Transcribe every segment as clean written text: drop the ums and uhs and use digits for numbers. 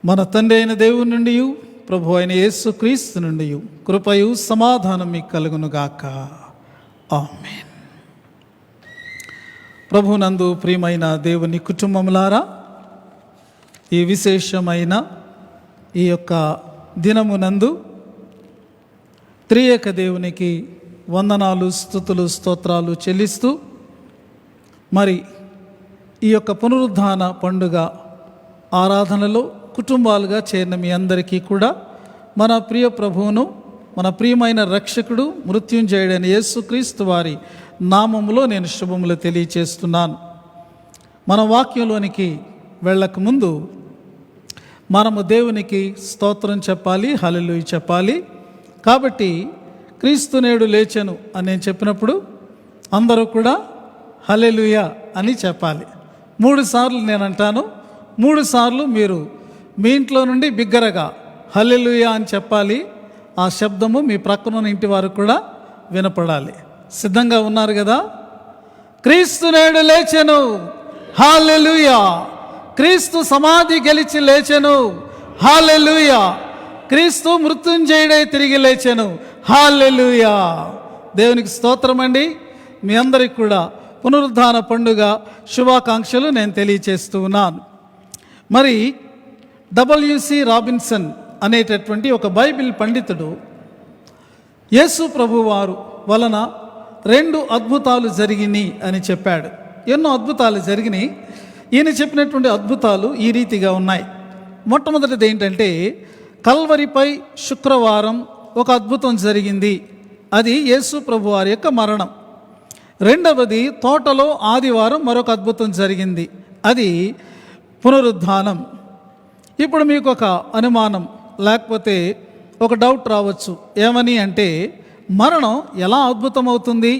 మన తండ్రి అయిన దేవుని నుండి ప్రభు అయిన యేసుక్రీస్తు నుండి కృపయు సమాధానం మీకు కలుగునుగాక. ఆమేన్. ప్రభునందు ప్రియమైన దేవుని కుటుంబములారా, ఈ విశేషమైన ఈ యొక్క దినమునందు త్రియేక దేవునికి వందనాలు, స్తుతులు, స్తోత్రాలు చెల్లిస్తూ మరి ఈ యొక్క పునరుద్ధాన పండుగ ఆరాధనలో కుటుంబాలుగా చేరిన మీ అందరికీ కూడా మన ప్రియ ప్రభువును, మన ప్రియమైన రక్షకుడు, మృత్యుంజయుడైన యేసుక్రీస్తు వారి నామములో నేను శుభములు తెలియచేస్తున్నాను. మన వాక్యంలోనికి వెళ్ళకముందు మనము దేవునికి స్తోత్రం చెప్పాలి, హల్లెలూయా చెప్పాలి. కాబట్టి క్రీస్తు నేడు లేచెను అని నేను చెప్పినప్పుడు అందరూ కూడా హల్లెలూయా అని చెప్పాలి. 3 సార్లు నేను అంటాను, 3 సార్లు మీరు మీ ఇంట్లో నుండి బిగ్గరగా హల్లెలూయా అని చెప్పాలి. ఆ శబ్దము మీ ప్రక్కన ఇంటి వారు కూడా వినపడాలి. సిద్ధంగా ఉన్నారు కదా? క్రీస్తు నేడు లేచెను, హల్లెలూయా. క్రీస్తు సమాధి గెలిచి లేచెను, హల్లెలూయా. క్రీస్తు మృత్యుంజయుడై తిరిగి లేచెను, హల్లెలూయా. దేవునికి స్తోత్రం అండి. మీ అందరికి కూడా పునరుద్ధాన పండుగ శుభాకాంక్షలు నేను తెలియచేస్తూ ఉన్నాను. మరి W.C. రాబిన్సన్ అనేటటువంటి ఒక బైబిల్ పండితుడు యేసు ప్రభువారు వలన 2 అద్భుతాలు జరిగినాయి అని చెప్పాడు. ఎన్నో అద్భుతాలు జరిగినాయి. ఈయన చెప్పినటువంటి అద్భుతాలు ఈ రీతిగా ఉన్నాయి. మొట్టమొదటిది ఏంటంటే, కల్వరిపై శుక్రవారం ఒక అద్భుతం జరిగింది. అది యేసు ప్రభువారి యొక్క మరణం. రెండవది, తోటలో ఆదివారం మరొక అద్భుతం జరిగింది. అది పునరుద్ధానం. ఇప్పుడు మీకు ఒక అనుమానం లేకపోతే ఒక డౌట్ రావచ్చు. ఏమని అంటే, మరణం ఎలా అద్భుతమవుతుంది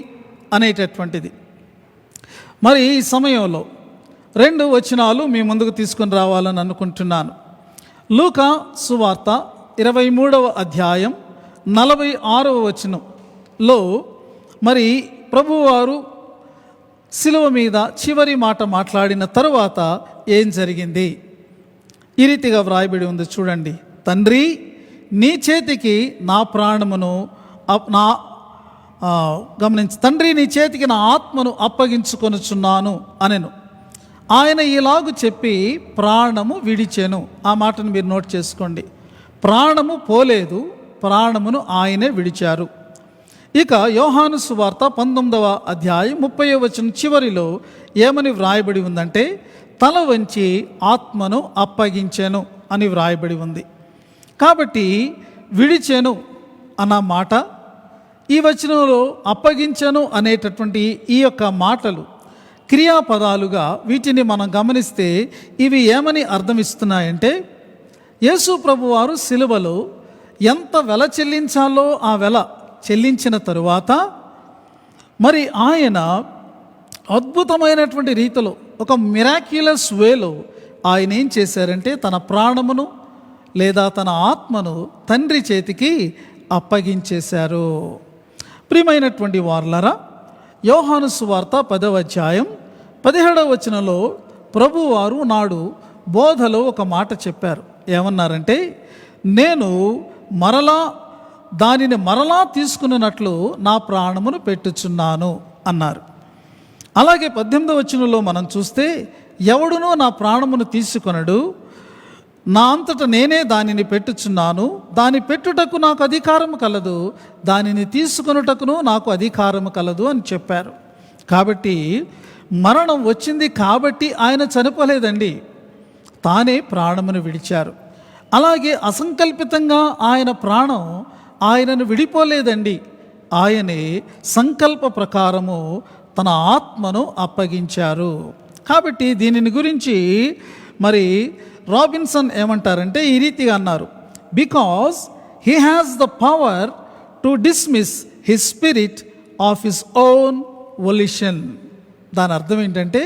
అనేటటువంటిది. మరి ఈ సమయంలో 2 వచనాలు మీ ముందుకు తీసుకొని రావాలని అనుకుంటున్నాను. లూకా సువార్త 23వ అధ్యాయం 46వ వచనంలో మరి ప్రభువారు శిలువ మీద చివరి మాట మాట్లాడిన తరువాత ఏం జరిగింది? ఈ రీతిగా వ్రాయబడి ఉంది, చూడండి. తండ్రి, నీ చేతికి నా ప్రాణమును గమనించి, తండ్రి నీ చేతికి నా ఆత్మను అప్పగించుకొనుచున్నాను అనెను. ఆయన ఇలాగు చెప్పి ప్రాణము విడిచెను. ఆ మాటను మీరు నోట్ చేసుకోండి. ప్రాణము పోలేదు, ప్రాణమును ఆయనే విడిచారు. ఇక యోహాను సువార్త 19వ అధ్యాయం 30వ వచనం చివరిలో ఏమని వ్రాయబడి ఉందంటే, తల వంచి ఆత్మను అప్పగించెను అని వ్రాయబడి ఉంది. కాబట్టి విడిచెను అన్న మాట, ఈ వచనంలో అప్పగించెను అనేటటువంటి ఈ యొక్క మాటలు క్రియాపదాలుగా వీటిని మనం గమనిస్తే ఇవి ఏమని అర్థమిస్తున్నాయంటే, యేసు ప్రభువారు సిలువలో ఎంత వెల చెల్లించాలో ఆ వెల చెల్లించిన తరువాత మరి ఆయన అద్భుతమైనటువంటి రీతిలో ఒక మిరాక్యులస్ వేలో ఆయన ఏం చేశారంటే, తన ప్రాణమును లేదా తన ఆత్మను తండ్రి చేతికి అప్పగించేశారు. ప్రియమైనటువంటి వారలారా, యోహాను సువార్త 10వ అధ్యాయం 17వ వచనంలో ప్రభువారు నాడు బోధలో ఒక మాట చెప్పారు. ఏమన్నారంటే, నేను దానిని మరలా తీసుకున్నట్లు నా ప్రాణమును పెట్టుచున్నాను అన్నారు. అలాగే 18వ వచనంలో మనం చూస్తే, ఎవడునో నా ప్రాణమును తీసుకొనడు, నా అంతట నేనే దానిని పెట్టుచున్నాను, దాని పెట్టుటకు నాకు అధికారము కలదు, దానిని తీసుకొనుటకును నాకు అధికారము కలదు అని చెప్పారు. కాబట్టి మరణం వచ్చింది కాబట్టి ఆయన చనిపోలేదండి, తానే ప్రాణమును విడిచారు. అలాగే అసంకల్పితంగా ఆయన ప్రాణం ఆయనను విడిపోలేదండి, ఆయనే సంకల్ప ప్రకారము తన ఆత్మను అప్పగించారు. కాబట్టి దీనిని గురించి మరి రాబిన్సన్ ఏమంటారంటే, ఈ రీతిగా అన్నారు, because he has the power to dismiss his spirit of his own volition. దాని అర్థం ఏంటంటే,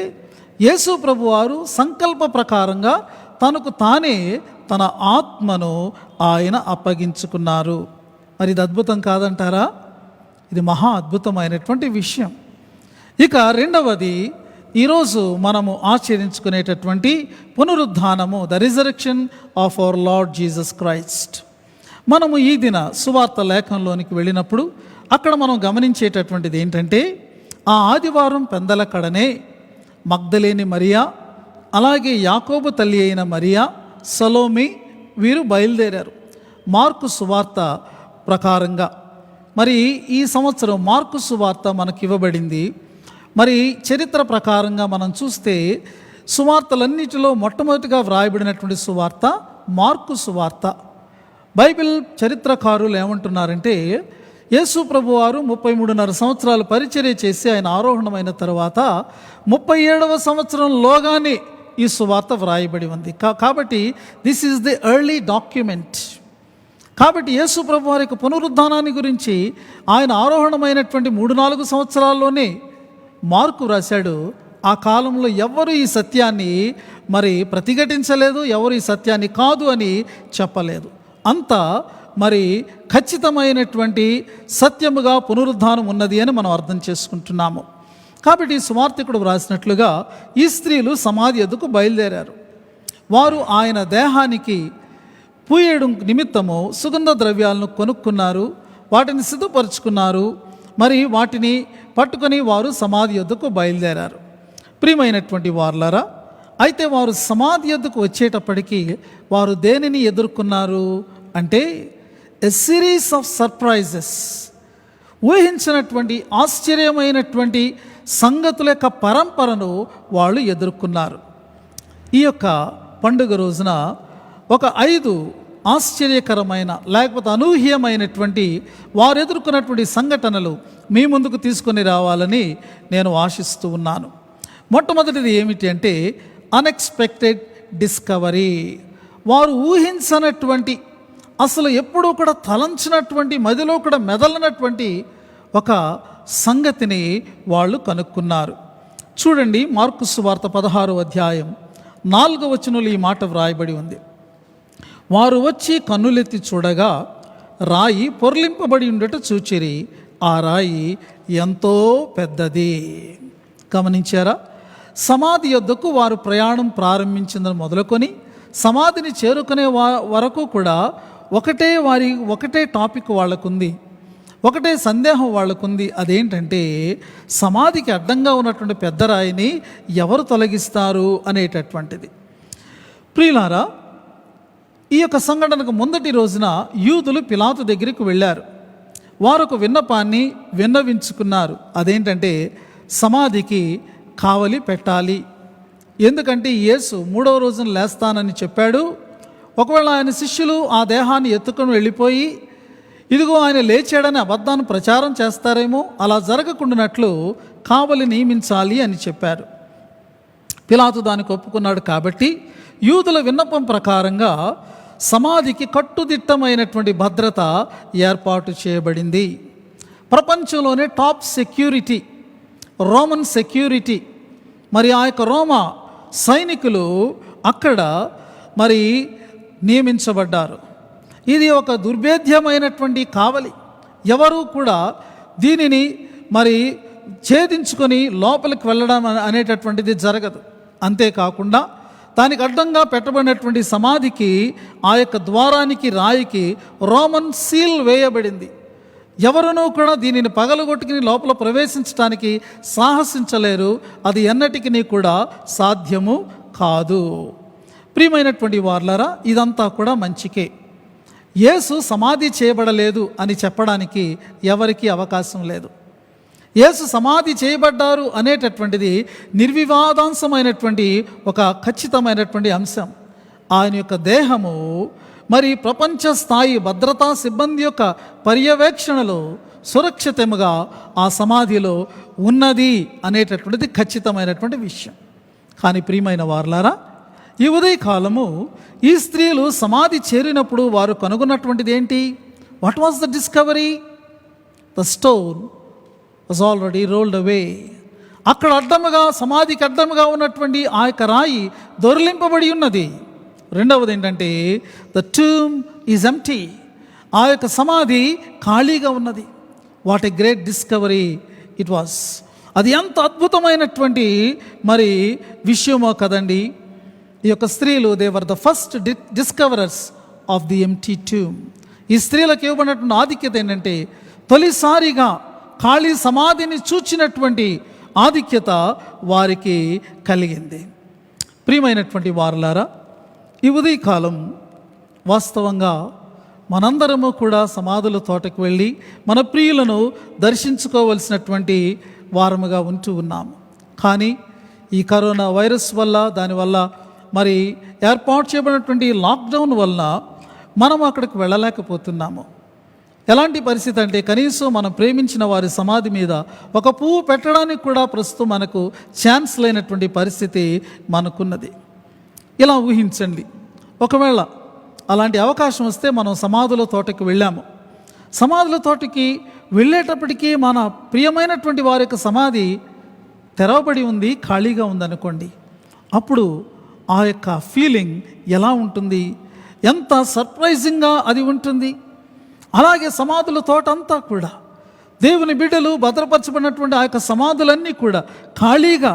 యేసు ప్రభువారు సంకల్ప ప్రకారంగా తనకు తానే తన ఆత్మను ఆయన అప్పగించుకున్నారు. మరి ఇది అద్భుతం కాదంటారా? ఇది మహా అద్భుతమైనటువంటి విషయం. ఇక రెండవది, ఈరోజు మనము ఆచరించుకునేటటువంటి పునరుద్ధానము, the resurrection of our Lord Jesus Christ. మనము ఈ దిన సువార్త లేఖంలోనికి వెళ్ళినప్పుడు అక్కడ మనం గమనించేటటువంటిది ఏంటంటే, ఆ ఆదివారం పెందల కడనే మగ్దలేని మరియా, అలాగే యాకోబు తల్లి అయిన మరియా, సలోమి వీరు బయలుదేరారు. మార్కు సువార్త ప్రకారంగా మరి ఈ సంవత్సరం మార్కు సువార్త మనకి ఇవ్వబడింది. మరి చరిత్ర ప్రకారంగా మనం చూస్తే సువార్తలన్నిటిలో మొట్టమొదటిగా వ్రాయబడినటువంటి సువార్త మార్కు సువార్త. బైబిల్ చరిత్రకారులు ఏమంటున్నారంటే, యేసు ప్రభువారు 33.5 సంవత్సరాలు పరిచర్య చేసి ఆయన ఆరోహణమైన తర్వాత 37వ సంవత్సరంలోగానే ఈ సువార్త వ్రాయబడి ఉంది. కాబట్టి this is the early document. కాబట్టి యేసు ప్రభు వారి యొక్క పునరుద్ధానాన్ని గురించి ఆయన ఆరోహణమైనటువంటి 3-4 సంవత్సరాల్లోనే మార్కు రాశాడు. ఆ కాలంలో ఎవరు ఈ సత్యాన్ని మరి ప్రతిఘటించలేదు, ఎవరు ఈ సత్యాన్ని కాదు అని చెప్పలేదు. అంత మరి ఖచ్చితమైనటువంటి సత్యముగా పునరుద్ధానం ఉన్నది అని మనం అర్థం చేసుకుంటున్నాము. కాబట్టి సువార్తికుడు వ్రాసినట్లుగా ఈ స్త్రీలు సమాధి ఎద్దుకు బయలుదేరారు. వారు ఆయన దేహానికి పూయడం నిమిత్తము సుగంధ ద్రవ్యాలను కొనుక్కున్నారు, వాటిని సిద్ధపరుచుకున్నారు. మరి వాటిని పట్టుకొని వారు సమాధి యొద్దకు బయలుదేరారు. ప్రియమైనటువంటి వార్లారా, అయితే వారు సమాధి యొద్దకు వచ్చేటప్పటికీ వారు దేనిని ఎదుర్కొన్నారు అంటే, ఎ సిరీస్ ఆఫ్ సర్ప్రైజెస్. ఊహించినటువంటి ఆశ్చర్యమైనటువంటి సంగతుల యొక్క పరంపరను వాళ్ళు ఎదుర్కొన్నారు. ఈ యొక్క పండుగ రోజున ఒక 5 ఆశ్చర్యకరమైన లేకపోతే అనూహ్యమైనటువంటి వారు ఎదుర్కొన్నటువంటి సంఘటనలు మీ ముందుకు తీసుకొని రావాలని నేను ఆశిస్తూ ఉన్నాను. మొట్టమొదటిది ఏమిటి అంటే, అన్ఎక్స్పెక్టెడ్ డిస్కవరీ. వారు ఊహించనటువంటి, అసలు ఎప్పుడూ కూడా తలంచినటువంటి, మదిలో కూడా మెదలనటువంటి ఒక సంగతిని వాళ్ళు కనుక్కున్నారు. చూడండి, మార్కు సువార్త 16వ అధ్యాయం 4వ వచనంలో ఈ మాట వ్రాయబడి ఉంది. వారు వచ్చి కన్నులెత్తి చూడగా రాయి పొర్లింపబడి ఉండట చూచిరి. ఆ రాయి ఎంతో పెద్దది. గమనించారా? సమాధి యొద్దకు వారు ప్రయాణం ప్రారంభించిందని మొదలుకొని సమాధిని చేరుకునే వరకు కూడా ఒకటే టాపిక్ వాళ్ళకుంది, ఒకటే సందేహం వాళ్ళకుంది. అదేంటంటే, సమాధికి అడ్డంగా ఉన్నటువంటి పెద్ద రాయిని ఎవరు తొలగిస్తారు అనేటటువంటిది. ప్రియులారా, ఈ యొక్క సంఘటనకు ముందటి రోజున యూదులు పిలాతు దగ్గరికి వెళ్ళారు. వారు ఒక విన్నపాన్ని విన్నవించుకున్నారు. అదేంటంటే, సమాధికి కావలి పెట్టాలి. ఎందుకంటే యేసు 3వ రోజున లేస్తానని చెప్పాడు. ఒకవేళ ఆయన శిష్యులు ఆ దేహాన్ని ఎత్తుకొని వెళ్ళిపోయి ఇదిగో ఆయన లేచాడని అబద్ధాన్ని ప్రచారం చేస్తారేమో, అలా జరగకుండానట్లు కావలి నియమించాలి అని చెప్పారు. పిలాతు దానికి ఒప్పుకున్నాడు. కాబట్టి యూదుల విన్నపం ప్రకారంగా సమాధికి కట్టుదిట్టమైనటువంటి భద్రత ఏర్పాటు చేయబడింది. ప్రపంచంలోనే టాప్ సెక్యూరిటీ, రోమన్ సెక్యూరిటీ. మరి ఆ యొక్క రోమా సైనికులు అక్కడ మరి నియమించబడ్డారు. ఇది ఒక దుర్భేద్యమైనటువంటి కావలి. ఎవరు కూడా దీనిని మరి ఛేదించుకొని లోపలికి వెళ్ళడం అనేటటువంటిది జరగదు. అంతేకాకుండా దానికి అడ్డంగా పెట్టబడినటువంటి సమాధికి ఆ యొక్క ద్వారానికి రాయికి రోమన్ సీల్ వేయబడింది. ఎవరునూ కూడా దీనిని పగలగొట్టుకుని లోపల ప్రవేశించడానికి సాహసించలేరు. అది ఎన్నటికీ కూడా సాధ్యము కాదు. ప్రియమైనటువంటి వార్లారా, ఇదంతా కూడా మంచికే. యేసు సమాధి చేయబడలేదు అని చెప్పడానికి ఎవరికీ అవకాశం లేదు. యేసు సమాధి చేయబడ్డారు అనేటటువంటిది నిర్వివాదాంశమైనటువంటి ఒక ఖచ్చితమైనటువంటి అంశం. ఆయన యొక్క దేహము మరి ప్రపంచ స్థాయి భద్రతా సిబ్బంది యొక్క పర్యవేక్షణలో సురక్షితముగా ఆ సమాధిలో ఉన్నది అనేటటువంటిది ఖచ్చితమైనటువంటి విషయం. కానీ ప్రియమైన వార్లారా, ఈ ఉదయకాలము ఈ స్త్రీలు సమాధి చేరినప్పుడు వారు కనుగొన్నటువంటిది ఏంటి? What was the discovery? The stone was already rolled away. అక్కడ అడ్డముగా, సమాధికి అడ్డముగా ఉన్నటువంటి ఆ యొక్క రాయి దొర్లింపబడి ఉన్నది. రెండవది ఏంటంటే, ద టూమ్ ఈజ్ ఎంప్టీ. ఆ యొక్క సమాధి ఖాళీగా ఉన్నది. What a great discovery it was. అది ఎంత అద్భుతమైనటువంటి మరి విషయమో కదండి. ఈ యొక్క స్త్రీలు they were the first discoverers of the empty tomb. ఈ స్త్రీలకు ఇవ్వబడినటువంటి ఆధిక్యత ఏంటంటే తొలిసారిగా ఖాళీ సమాధిని చూచినటువంటి ఆధిక్యత వారికి కలిగింది. ప్రియమైనటువంటి వారులారా, ఈ ఉదయకాలం వాస్తవంగా మనందరము కూడా సమాధుల తోటకు వెళ్ళి మన ప్రియులను దర్శించుకోవలసినటువంటి వారముగా ఉంటూ ఉన్నాము. కానీ ఈ కరోనా వైరస్ వల్ల, దానివల్ల మరి ఏర్పాటు చేయబడినటువంటి లాక్డౌన్ వల్ల మనం అక్కడికి వెళ్ళలేకపోతున్నాము. ఎలాంటి పరిస్థితి అంటే కనీసం మనం ప్రేమించిన వారి సమాధి మీద ఒక పువ్వు పెట్టడానికి కూడా ప్రస్తుతం మనకు ఛాన్స్ లేనటువంటి పరిస్థితి మనకున్నది. ఇలా ఊహించండి, ఒకవేళ అలాంటి అవకాశం వస్తే మనం సమాధుల తోటకి వెళ్ళాము. సమాధుల తోటకి వెళ్ళేటప్పటికీ మన ప్రియమైనటువంటి వారి యొక్క సమాధి తెరవబడి ఉంది, ఖాళీగా ఉందనుకోండి. అప్పుడు ఆ యొక్క ఫీలింగ్ ఎలా ఉంటుంది, ఎంత సర్ప్రైజింగ్గా అది ఉంటుంది. అలాగే సమాధుల తోట అంతా కూడా దేవుని బిడ్డలు భద్రపరచబడినటువంటి ఆ యొక్క సమాధులన్నీ కూడా ఖాళీగా,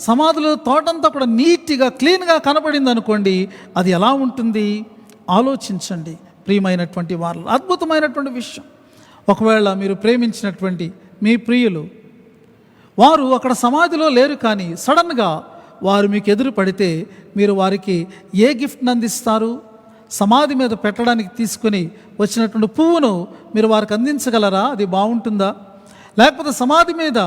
సమాధుల తోటంతా కూడా నీట్గా క్లీన్గా కనపడింది అనుకోండి, అది ఎలా ఉంటుంది ఆలోచించండి. ప్రియమైనటువంటి వారు, అద్భుతమైనటువంటి విషయం. ఒకవేళ మీరు ప్రేమించినటువంటి మీ ప్రియులు వారు అక్కడ సమాధిలో లేరు, కానీ సడన్గా వారు మీకు ఎదురు పడితే మీరు వారికి ఏ గిఫ్ట్ని అందిస్తారు? సమాధి మీద పెట్టడానికి తీసుకుని వచ్చినటువంటి పువ్వును మీరు వారికి అందించగలరా? అది బాగుంటుందా? లేకపోతే సమాధి మీద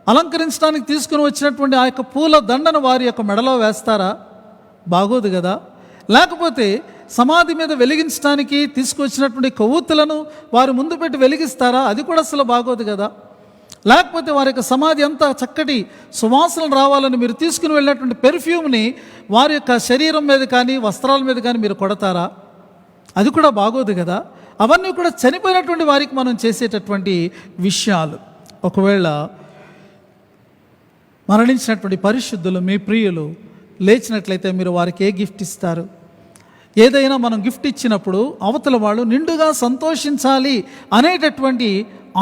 అలంకరించడానికి తీసుకుని వచ్చినటువంటి ఆ యొక్క పూల దండను వారి యొక్క మెడలో వేస్తారా? బాగోదు కదా. లేకపోతే సమాధి మీద వెలిగించడానికి తీసుకొచ్చినటువంటి కొవ్వొత్తులను వారి ముందు పెట్టి వెలిగిస్తారా? అది కూడా అసలు బాగోదు కదా. లేకపోతే వారి యొక్క సమాధి అంతా చక్కటి సువాసనలు రావాలని మీరు తీసుకుని వెళ్ళినటువంటి పెర్ఫ్యూమ్ని వారి యొక్క శరీరం మీద కానీ వస్త్రాల మీద కానీ మీరు కొడతారా? అది కూడా బాగోదు కదా. అవన్నీ కూడా చనిపోయినటువంటి వారికి మనం చేసేటటువంటి విషయాలు. ఒకవేళ మరణించినటువంటి పరిశుద్ధులు మీ ప్రియులు లేచినట్లయితే మీరు వారికి ఏ గిఫ్ట్ ఇస్తారు? ఏదైనా మనం గిఫ్ట్ ఇచ్చినప్పుడు అవతల వాళ్ళు నిండుగా సంతోషించాలి అనేటటువంటి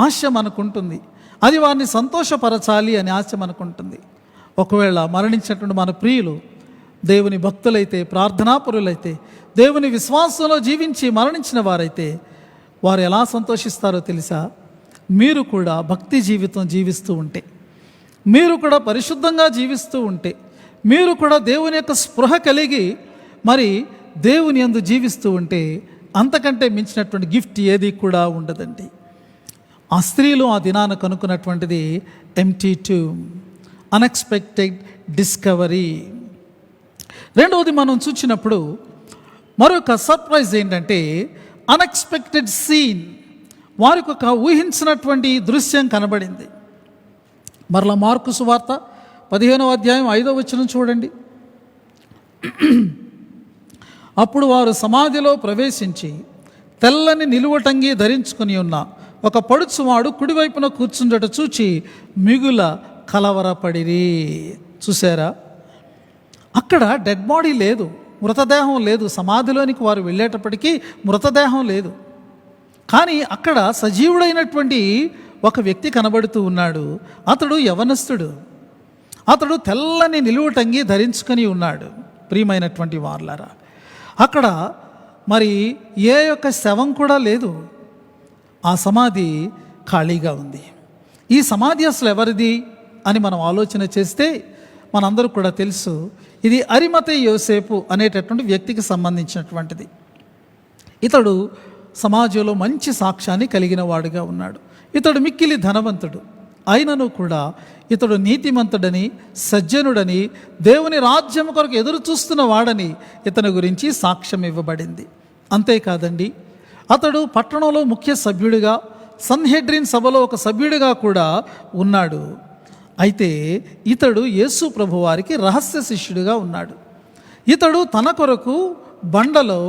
ఆశ మనకుంటుంది. అది వారిని సంతోషపరచాలి అనే ఆశ మనకుంటుంది. ఒకవేళ మరణించినటువంటి మన ప్రియులు దేవుని భక్తులైతే, ప్రార్థనాపరులైతే, దేవుని విశ్వాసంలో జీవించి మరణించిన వారైతే వారు ఎలా సంతోషిస్తారో తెలుసా? మీరు కూడా భక్తి జీవితం జీవిస్తూ ఉంటే, మీరు కూడా పరిశుద్ధంగా జీవిస్తూ ఉంటే, మీరు కూడా దేవుని యొక్క స్పృహ కలిగి మరి దేవుని యందు జీవిస్తూ ఉంటే అంతకంటే మించినటువంటి గిఫ్ట్ ఏది కూడా ఉండదండి. ఆ స్త్రీలు ఆ దినాన కనుక్కున్నటువంటిది ఎంప్టీ టూమ్, అన్ఎక్స్పెక్టెడ్ డిస్కవరీ. రెండవది మనం చూసినప్పుడు మరొక సర్ప్రైజ్ ఏంటంటే అన్ఎక్స్పెక్టెడ్ సీన్. వారికి ఒక ఊహించినటువంటి దృశ్యం కనబడింది. మరలా మార్కు సువార్త 15వ అధ్యాయం 5వ వచనం చూడండి. అప్పుడు వారు సమాధిలో ప్రవేశించి తెల్లని నిలువటంగి ధరించుకుని ఉన్న ఒక పడుచువాడు కుడివైపున కూర్చుండట చూచి మిగుల కలవరపడిరి. చూసారా, అక్కడ డెడ్ బాడీ లేదు, మృతదేహం లేదు. సమాధిలోనికి వారు వెళ్ళేటప్పటికీ మృతదేహం లేదు, కానీ అక్కడ సజీవుడైనటువంటి ఒక వ్యక్తి కనబడుతూ ఉన్నాడు. అతడు యవనస్తుడు, అతడు తెల్లని నిలువటంగి ధరించుకొని ఉన్నాడు. ప్రియమైనటువంటి వార్లారా, అక్కడ మరి ఏ యొక్క శవం కూడా లేదు, ఆ సమాధి ఖాళీగా ఉంది. ఈ సమాధి అసలు ఎవరిది అని మనం ఆలోచన చేస్తే మనందరూ కూడా తెలుసు, ఇది అరిమతయి యోసేపు అనేటటువంటి వ్యక్తికి సంబంధించినటువంటిది. ఇతడు సమాజంలో మంచి సాక్ష్యాన్ని కలిగిన వాడుగా ఉన్నాడు. ఇతడు మిక్కిలి ధనవంతుడు అయినను కూడా ఇతడు నీతిమంతుడని, సజ్జనుడని, దేవుని రాజ్యం కొరకు ఎదురు చూస్తున్న వాడని ఇతని గురించి సాక్ష్యం ఇవ్వబడింది. అంతేకాదండి, అతడు పట్టణంలో ముఖ్య సభ్యుడిగా, సన్హెడ్రిన్ సభలో ఒక సభ్యుడిగా కూడా ఉన్నాడు. అయితే ఇతడు యేసు ప్రభువారికి రహస్య శిష్యుడిగా ఉన్నాడు. ఇతడు తన కొరకు బండలో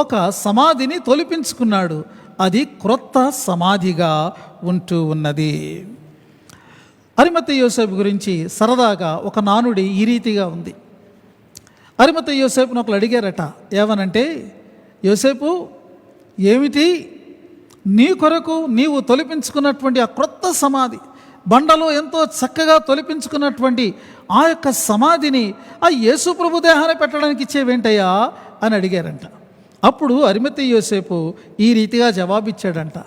ఒక సమాధిని తొలిపించుకున్నాడు. అది క్రొత్త సమాధిగా ఉంటూ ఉన్నది. అరిమతయి యోసేపు గురించి సరదాగా ఒక నానుడి ఈ రీతిగా ఉంది. అరిమతయి యోసేపును ఒకరు అడిగారట, ఏమనంటే, యోసేపు, ఏమిటి నీ కొరకు నీవు తొలిపించుకున్నటువంటి ఆ క్రొత్త సమాధి, బండలో ఎంతో చక్కగా తొలిపించుకున్నటువంటి ఆ యొక్క సమాధిని ఆ యేసు ప్రభు దేహాన్ని పెట్టడానికి ఇచ్చేవేంటయ్యా అని అడిగారంట. అప్పుడు అరిమతయి యోసేపు ఈ రీతిగా జవాబిచ్చాడంట.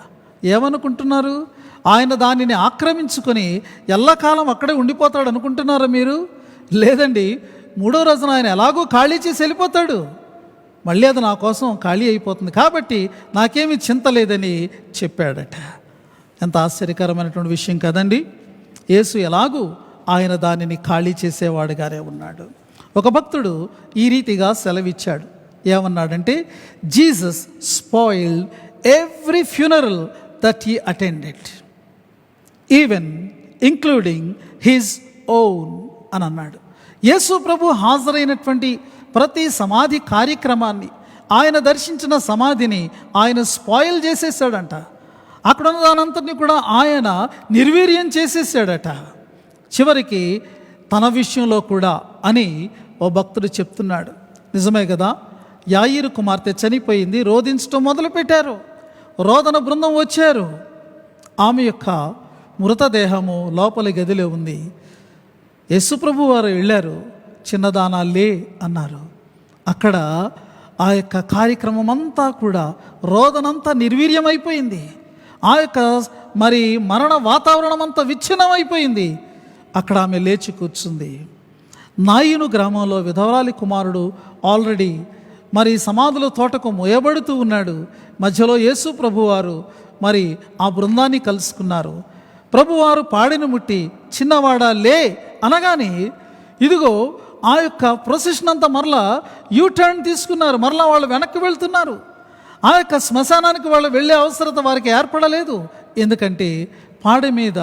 ఏమనుకుంటున్నారు? ఆయన దానిని ఆక్రమించుకొని ఎల్లకాలం అక్కడే ఉండిపోతాడు అనుకుంటున్నారా మీరు? లేదండి, 3వ రోజున ఆయన ఎలాగో ఖాళీ చేసి వెళ్ళిపోతాడు. మళ్ళీ అది నా కోసం ఖాళీ అయిపోతుంది, కాబట్టి నాకేమీ చింత లేదని చెప్పాడట. ఎంత ఆశ్చర్యకరమైనటువంటి విషయం కదండి. యేసు ఎలాగూ ఆయన దానిని ఖాళీ చేసేవాడుగానే ఉన్నాడు. ఒక భక్తుడు ఈ రీతిగా సెలవిచ్చాడు. ఏమన్నాడంటే, Jesus spoiled every funeral that he attended, even including his own అని అన్నాడు. యేసు ప్రభు హాజరైనటువంటి ప్రతి సమాధి కార్యక్రమాన్ని, ఆయన దర్శించిన సమాధిని ఆయన స్పాయిల్ చేసేసాడంట. అక్కడ ఉన్న దానంతటిని కూడా ఆయన నిర్వీర్యం చేసేసాడట. చివరికి తన విషయంలో కూడా అని ఓ భక్తుడు చెప్తున్నాడు. నిజమే కదా, యాయీరు కుమార్తె చనిపోయింది, రోదించడం మొదలుపెట్టారు. రోదన బృందం వచ్చారు. ఆమె యొక్క మృతదేహము లోపలి గదిలో ఉంది. యేసుప్రభు వారు వెళ్ళారు, చిన్నదానాలే అన్నారు. అక్కడ ఆ యొక్క కార్యక్రమం అంతా కూడా, రోదనంతా నిర్వీర్యమైపోయింది. ఆ యొక్క మరణ వాతావరణం అంతా విచ్ఛిన్నమైపోయింది. అక్కడ ఆమె లేచి కూర్చుంది. నాయిను గ్రామంలో విధవరాలి కుమారుడు ఆల్రెడీ సమాధుల తోటకు మోయబడుతూ ఉన్నాడు. మధ్యలో యేసు ప్రభువారు ఆ బృందాన్ని కలుసుకున్నారు. ప్రభువారు పాడిని ముట్టి చిన్నవాడా లే అనగానే ఇదిగో ఆ యొక్క ప్రొసెషన్ అంతా మరలా యూటర్న్ తీసుకున్నారు. మరలా వాళ్ళు వెనక్కి వెళ్తున్నారు. ఆ యొక్క శ్మశానానికి వాళ్ళు వెళ్ళే అవసరత వారికి ఏర్పడలేదు. ఎందుకంటే పాడి మీద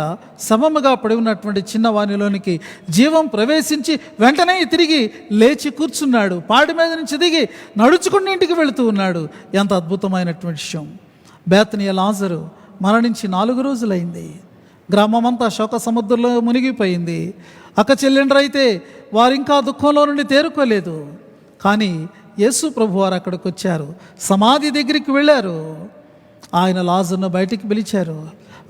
సమముగా పడి ఉన్నటువంటి చిన్నవానిలోనికి జీవం ప్రవేశించి వెంటనే తిరిగి లేచి కూర్చున్నాడు. పాడి మీద నుంచి దిగి నడుచుకుని ఇంటికి వెళుతూ ఉన్నాడు. ఎంత అద్భుతమైనటువంటి విషయం. బేతనియ లాజరు మరణించి 4 రోజులైంది. గ్రామమంతా శోక సముద్రంలో మునిగిపోయింది. అక్క చెల్లెండ్రైతే వారు ఇంకా దుఃఖంలో నుండి తేరుకోలేదు. కానీ యేసు ప్రభు వారు అక్కడికి వచ్చారు, సమాధి దగ్గరికి వెళ్ళారు. ఆయన లాజరును బయటికి పిలిచారు.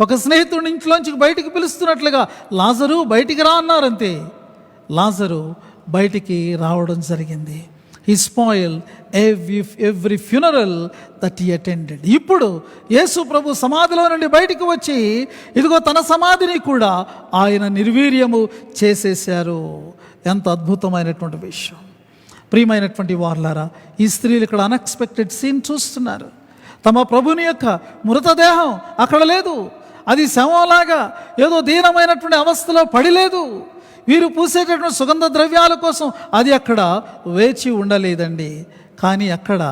ఒక స్నేహితుడిని ఇంట్లోంచి బయటికి పిలుస్తున్నట్లుగా లాజరు బయటికి రా అన్నారంతే. లాజరు బయటికి రావడం జరిగింది. He spoil every funeral that he attended. ఇప్పుడు యేసు ప్రభు సమాధిలో నుండి బయటికి వచ్చి ఇదిగో తన సమాధిని కూడా ఆయన నిర్వీర్యము చేసేశారు. ఎంత అద్భుతమైనటువంటి విషయం. ప్రియమైనటువంటి వార్లారా, ఈ స్త్రీలు ఇక్కడ అన్ఎక్స్పెక్టెడ్ సీన్ చూస్తున్నారు. తమ ప్రభుని యొక్క మృతదేహం అక్కడ లేదు. అది శవంలాగా ఏదో దీనమైనటువంటి అవస్థలో పడిలేదు. వీరు పూసేటటువంటి సుగంధ ద్రవ్యాల కోసం అది అక్కడ వేచి ఉండలేదండి. కానీ అక్కడ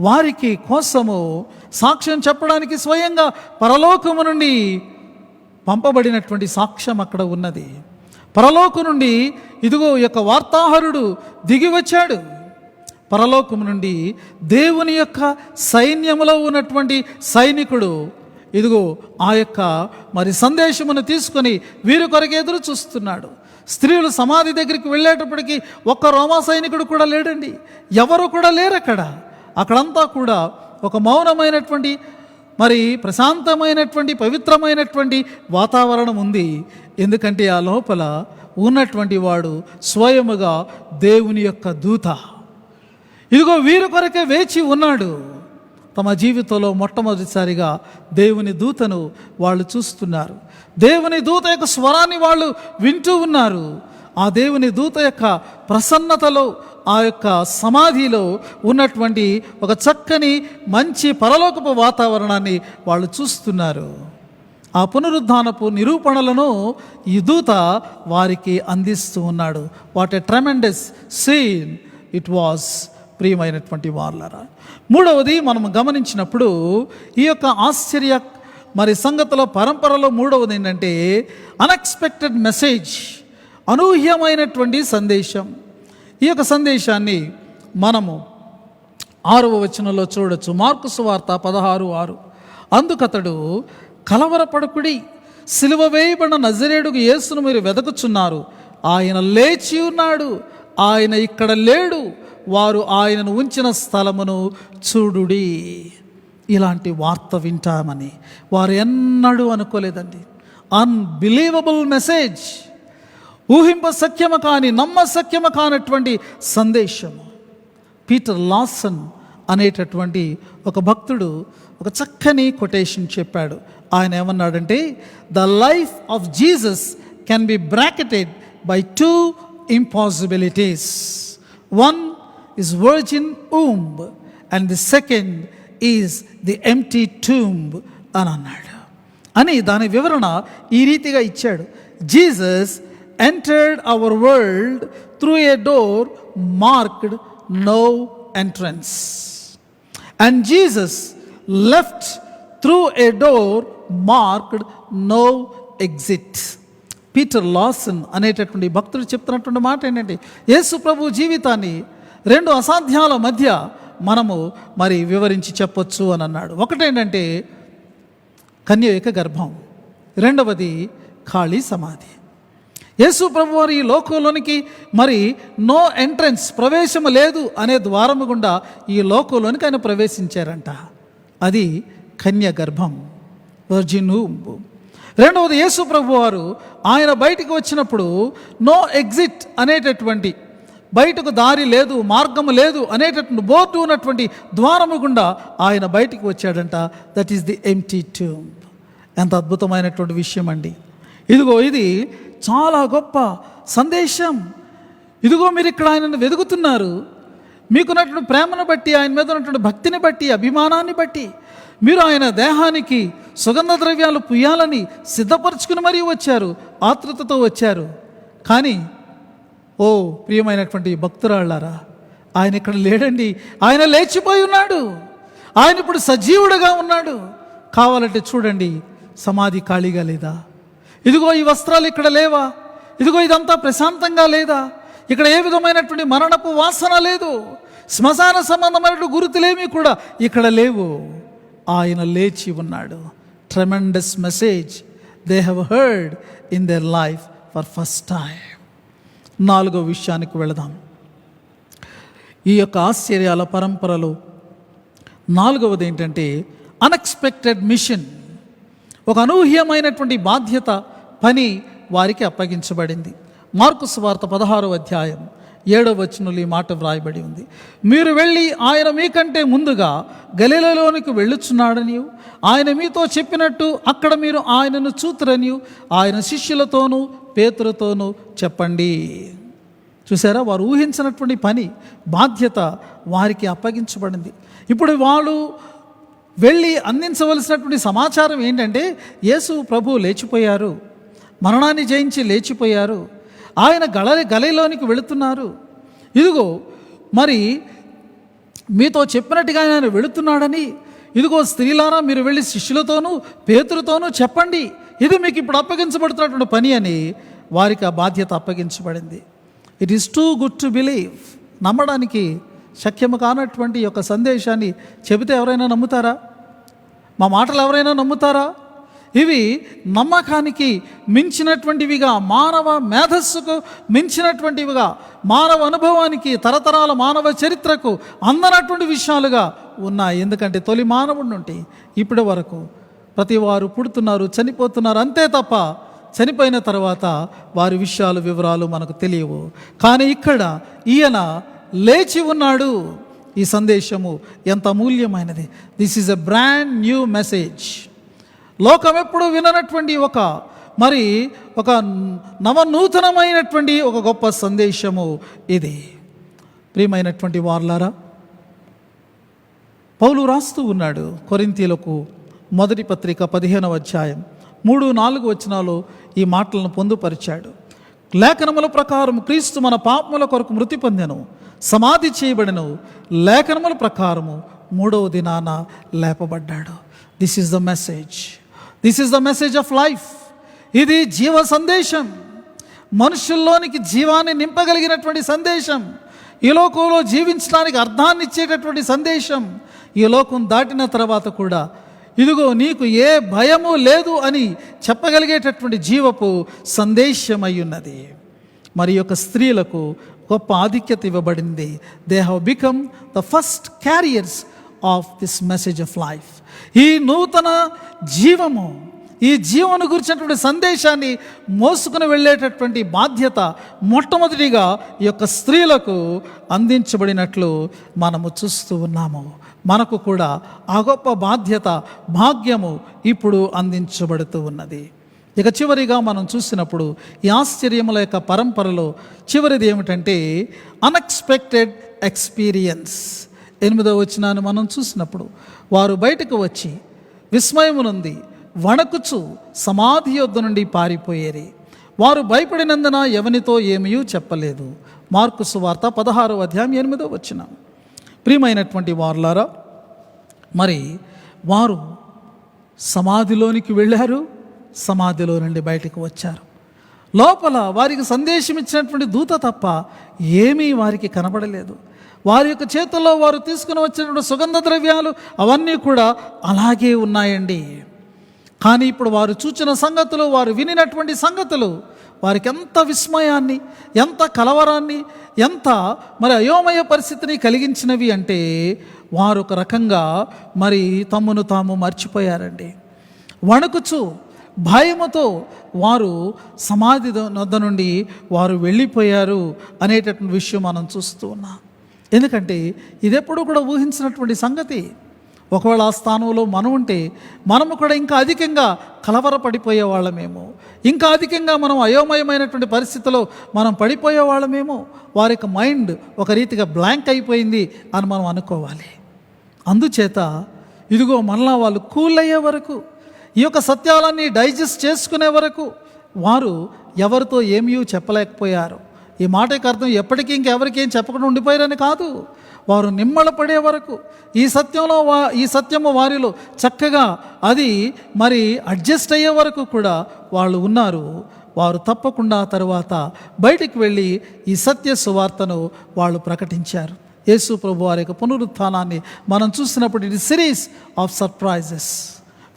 వారికి కోసము సాక్ష్యం చెప్పడానికి స్వయంగా పరలోకము నుండి పంపబడినటువంటి సాక్ష్యం అక్కడ ఉన్నది. పరలోకం నుండి ఇదిగో యొక్క వార్తాహరుడు దిగి వచ్చాడు. పరలోకం నుండి దేవుని యొక్క సైన్యములో ఉన్నటువంటి సైనికుడు ఇదిగో ఆ యొక్క సందేశమును తీసుకొని వీరి కొరకు ఎదురు చూస్తున్నాడు. స్త్రీలు సమాధి దగ్గరికి వెళ్ళేటప్పటికీ ఒక్క రోమా సైనికుడు కూడా లేడండి. ఎవరు కూడా లేరు అక్కడ. అక్కడంతా కూడా ఒక మౌనమైనటువంటి ప్రశాంతమైనటువంటి పవిత్రమైనటువంటి వాతావరణం ఉంది. ఎందుకంటే ఆ లోపల ఉన్నటువంటి వాడు స్వయముగా దేవుని యొక్క దూత. ఇదిగో వీరి కొరకే వేచి ఉన్నాడు. తమ జీవితంలో మొట్టమొదటిసారిగా దేవుని దూతను వాళ్ళు చూస్తున్నారు. దేవుని దూత యొక్క స్వరాన్ని వాళ్ళు వింటూ ఉన్నారు. ఆ దేవుని దూత యొక్క ప్రసన్నతలో ఆ యొక్క సమాధిలో ఉన్నటువంటి ఒక చక్కని మంచి పరలోకపు వాతావరణాన్ని వాళ్ళు చూస్తున్నారు. ఆ పునరుద్ధానపు నిరూపణలను ఈ దూత వారికి అందిస్తూ ఉన్నాడు. What a tremendous scene it was. ప్రియమైనటువంటి వార్లరా, మూడవది మనం గమనించినప్పుడు ఈ యొక్క ఆశ్చర్య సంగతుల పరంపరలో మూడవది ఏంటంటే అన్ఎక్స్పెక్టెడ్ మెసేజ్, అనూహ్యమైనటువంటి సందేశం. ఈ యొక్క సందేశాన్ని మనము 6వ వచనంలో చూడొచ్చు. మార్కు సువార్త 16:6. అందుకతడు, కలవరపడకుడి, సిలువ వేయబడిన నజరేయుడు యేసును మీరు వెదకుచున్నారు. ఆయన లేచి ఉన్నాడు, ఆయన ఇక్కడ లేడు, వారు ఆయనను ఉంచిన స్థలమును చూడుడి. ఇలాంటి వార్త వింటామని వారు ఎన్నడూ అనుకోలేదండి. అన్బిలీవబుల్ మెసేజ్, ఊహింప సఖ్యమ కాని, నమ్మ సఖ్యమ కానటువంటి సందేశం. పీటర్ లాసన్ అనేటటువంటి ఒక భక్తుడు ఒక చక్కని కొటేషన్ చెప్పాడు. ఆయన ఏమన్నాడంటే, the life of Jesus can be bracketed by 2 impossibilities. One is virgin womb and the second is the empty tomb అని అన్నాడు. అని దాని వివరణ ఈ రీతిగా ఇచ్చాడు. Jesus entered our world through a door marked no entrance and Jesus left through a door marked no exit. Peter Lawson అనేటటువంటి భక్తుడు చెప్తున్నటువంటి మాట ఏంటంటే, యేసు ప్రభు జీవితాన్ని 2 అసాధ్యాల మధ్య మనము మరి వివరించి చెప్పొచ్చు అని అన్నాడు. ఒకటేంటంటే కన్య యొక్క గర్భం, రెండవది ఖాళీ సమాధి. యేసు ప్రభు వారి ఈ లోకంలోనికి మరి నో ఎంట్రన్స్, ప్రవేశము లేదు అనే ద్వారము గుండా ఈ లోకంలోనికి ఆయన ప్రవేశించారంట. అది కన్య గర్భం, వర్జిన్ వూంబ్. రెండవది యేసు ప్రభు వారు ఆయన బయటికి వచ్చినప్పుడు నో ఎగ్జిట్ అనేటటువంటి, బయటకు దారి లేదు, మార్గము లేదు అనేటటువంటి బోర్డు ఉన్నటువంటి ద్వారము గుండా ఆయన బయటికి వచ్చాడంట. That is the empty tomb. ఎంత అద్భుతమైనటువంటి విషయం అండి. ఇదిగో ఇది చాలా గొప్ప సందేశం. ఇదిగో మీరు ఇక్కడ ఆయనను వెతుకుతున్నారు. మీకున్నటువంటి ప్రేమను బట్టి, ఆయన మీద ఉన్నటువంటి భక్తిని బట్టి, అభిమానాన్ని బట్టి మీరు ఆయన దేహానికి సుగంధ ద్రవ్యాలు పుయ్యాలని సిద్ధపరచుకుని మరీ వచ్చారు, ఆతృతతో వచ్చారు. కానీ ఓ ప్రియమైనటువంటి భక్తురాళ్ళారా, ఆయన ఇక్కడ లేడండి. ఆయన లేచిపోయి ఉన్నాడు. ఆయన ఇప్పుడు సజీవుడుగా ఉన్నాడు. కావాలంటే చూడండి, సమాధి ఖాళీగా లేదా? ఇదిగో ఈ వస్త్రాలు ఇక్కడ లేవా? ఇదిగో ఇదంతా ప్రశాంతంగా లేదా? ఇక్కడ ఏ విధమైనటువంటి మరణపు వాసన లేదు. శ్మశాన సంబంధమైనటువంటి గుర్తులేమీ కూడా ఇక్కడ లేవు. ఆయన లేచి ఉన్నాడు. Tremendous message they have heard in their life for first time. 4వ విషయానికి వెళదాం. ఈ యొక్క ఆశ్చర్యాల పరంపరలో 4వది ఏంటంటే అన్ఎక్స్పెక్టెడ్ మిషన్. ఒక అనూహ్యమైనటువంటి బాధ్యత, పని వారికి అప్పగించబడింది. మార్కు సువార్త 16వ అధ్యాయం 7వ వచనంలో ఈ మాట వ్రాయబడి ఉంది. మీరు వెళ్ళి ఆయన మీకంటే ముందుగా గలిలయలోనికి వెళ్ళుచున్నాడనియు, ఆయన మీతో చెప్పినట్టు అక్కడ మీరు ఆయనను చూతురనియు ఆయన శిష్యులతోనూ పేతురుతోనూ చెప్పండి. చూసారా, వారు ఊహించినటువంటి పని, బాధ్యత వారికి అప్పగించబడింది. ఇప్పుడు వాళ్ళు వెళ్ళి అందించవలసినటువంటి సమాచారం ఏంటంటే, యేసు ప్రభు లేచిపోయారు, మరణాన్ని జయించి లేచిపోయారు, ఆయన గలిలోనికి వెళుతున్నారు. ఇదిగో మరి మీతో చెప్పినట్టుగా ఆయన వెళుతున్నాడని, ఇదిగో స్త్రీలారా మీరు వెళ్ళి శిష్యులతోనూ పేతురుతోనూ చెప్పండి, ఇది మీకు ఇప్పుడు అప్పగించబడుతున్నటువంటి పని అని వారికి ఆ బాధ్యత అప్పగించబడింది. It is too good to believe. నమ్మడానికి శక్యము కానటువంటి యొక్క సందేశాన్ని చెబితే ఎవరైనా నమ్ముతారా? మా మాటలు ఎవరైనా నమ్ముతారా? ఇవి నమ్మకానికి మించినటువంటివిగా, మానవ మేధస్సుకు మించినటువంటివిగా, మానవ అనుభవానికి, తరతరాల మానవ చరిత్రకు అందనటువంటి విషయాలుగా ఉన్నాయి. ఎందుకంటే తొలి మానవుడి నుండి ఇప్పటి వరకు ప్రతి వారు పుడుతున్నారు, చనిపోతున్నారు, అంతే తప్ప చనిపోయిన తర్వాత వారి విషయాలు, వివరాలు మనకు తెలియవు. కానీ ఇక్కడ ఈయన లేచి ఉన్నాడు. ఈ సందేశము ఎంత అమూల్యమైనది. This is a brand new message. లోకం ఎప్పుడు విననటువంటి ఒక నవనూతనమైనటువంటి ఒక గొప్ప సందేశము ఇది. ప్రియమైనటువంటి వారలారా, పౌలు రాస్తూ ఉన్నాడు కొరింథీయులకు మొదటి పత్రిక 15వ అధ్యాయం 3-4 వచనాలు ఈ మాటలను పొందుపరిచాడు. లేఖనముల ప్రకారం క్రీస్తు మన పాపముల కొరకు మృతి పొందెను, సమాధి చేయబడెను, లేఖనముల ప్రకారము 3వ దినాన లేపబడ్డాడు. This is the message. This is the message of life. ఇది జీవ సందేశం, మనుషుల్లోనికి జీవాన్ని నింపగలిగినటువంటి సందేశం, ఈ లోకంలో జీవించడానికి అర్థాన్ని ఇచ్చేటటువంటి సందేశం. ఈ లోకం దాటిన తర్వాత కూడా ఇదిగో నీకు ఏ భయము లేదు అని చెప్పగలిగేటటువంటి జీవపు సందేశమై ఉన్నది. మరి యొక్క స్త్రీలకు గొప్ప ఆధిక్యత ఇవ్వబడింది. They have become the first carriers of this message of life. ఈ నూతన జీవము, ఈ జీవన గురించినటువంటి సందేశాన్ని మోసుకుని వెళ్ళేటటువంటి బాధ్యత మొట్టమొదటిగా ఈ యొక్క స్త్రీలకు అందించబడినట్లు మనము చూస్తూ ఉన్నాము. మనకు కూడా ఆ గొప్ప బాధ్యత, భాగ్యము ఇప్పుడు అందించబడుతూ ఉన్నది. ఇక చివరిగా మనం చూసినప్పుడు ఈ ఆశ్చర్యముల యొక్క పరంపరలో చివరిది ఏమిటంటే అన్ఎక్స్పెక్టెడ్ ఎక్స్పీరియన్స్. 8వ వచనాన్ని మనం చూసినప్పుడు, వారు బయటకు వచ్చి విస్మయమునుంది వణకుచు సమాధి యొద్ద నుండి పారిపోయేరి. వారు భయపడినందున ఎవనితో ఏమీ చెప్పలేదు. మార్కు సువార్త 16వ అధ్యాయం 8వ వచనం. ప్రియమైనటువంటి వారులారా, మరి వారు సమాధిలోనికి వెళ్ళారు, సమాధిలో నుండి బయటకు వచ్చారు. లోపల వారికి సందేశం ఇచ్చినటువంటి దూత తప్ప ఏమీ వారికి కనబడలేదు. వారి యొక్క చేతుల్లో వారు తీసుకుని వచ్చినటువంటి సుగంధ ద్రవ్యాలు అవన్నీ కూడా అలాగే ఉన్నాయండి. కానీ ఇప్పుడు వారు చూచిన సంగతులు, వారు వినినటువంటి సంగతులు వారికి ఎంత విస్మయాన్ని, ఎంత కలవరాన్ని, ఎంత మరి అయోమయ పరిస్థితిని కలిగించినవి అంటే వారు ఒక రకంగా మరి తమ్మును తాము మర్చిపోయారండి. వణుకుచు భయముతో వారు సమాధి వద్ద నుండి వారు వెళ్ళిపోయారు అనేటటువంటి విషయం మనం చూస్తూ ఉన్నాం. ఎందుకంటే ఇదెప్పుడు కూడా ఊహించినటువంటి సంగతి. ఒకవేళ ఆ స్థానంలో మనం ఉంటే మనము కూడా ఇంకా అధికంగా కలవరపడిపోయే వాళ్ళమేమో, ఇంకా అధికంగా మనం అయోమయమైనటువంటి పరిస్థితిలో మనం పడిపోయే వాళ్ళమేమో. వారి యొక్క మైండ్ ఒక రీతిగా బ్లాంక్ అయిపోయింది అని మనం అనుకోవాలి. అందుచేత ఇదిగో మనలా వాళ్ళు కూల్ అయ్యే వరకు, ఈ యొక్క సత్యాలన్నీ డైజెస్ట్ చేసుకునే వరకు వారు ఎవరితో ఏమీ చెప్పలేకపోయారు. ఈ మాటకి అర్థం ఎప్పటికీ ఇంకెవరికి ఏం చెప్పకుండా ఉండిపోయారని కాదు. వారు నిమ్మళపడే వరకు ఈ సత్యము వారిలో చక్కగా అది మరి అడ్జస్ట్ అయ్యే వరకు కూడా వాళ్ళు ఉన్నారు. వారు తప్పకుండా తరువాత బయటికి వెళ్ళి ఈ సత్య సువార్తను వాళ్ళు ప్రకటించారు. యేసు ప్రభు వారి యొక్క పునరుత్థానాన్ని మనం చూసినప్పుడు ఇది series of surprises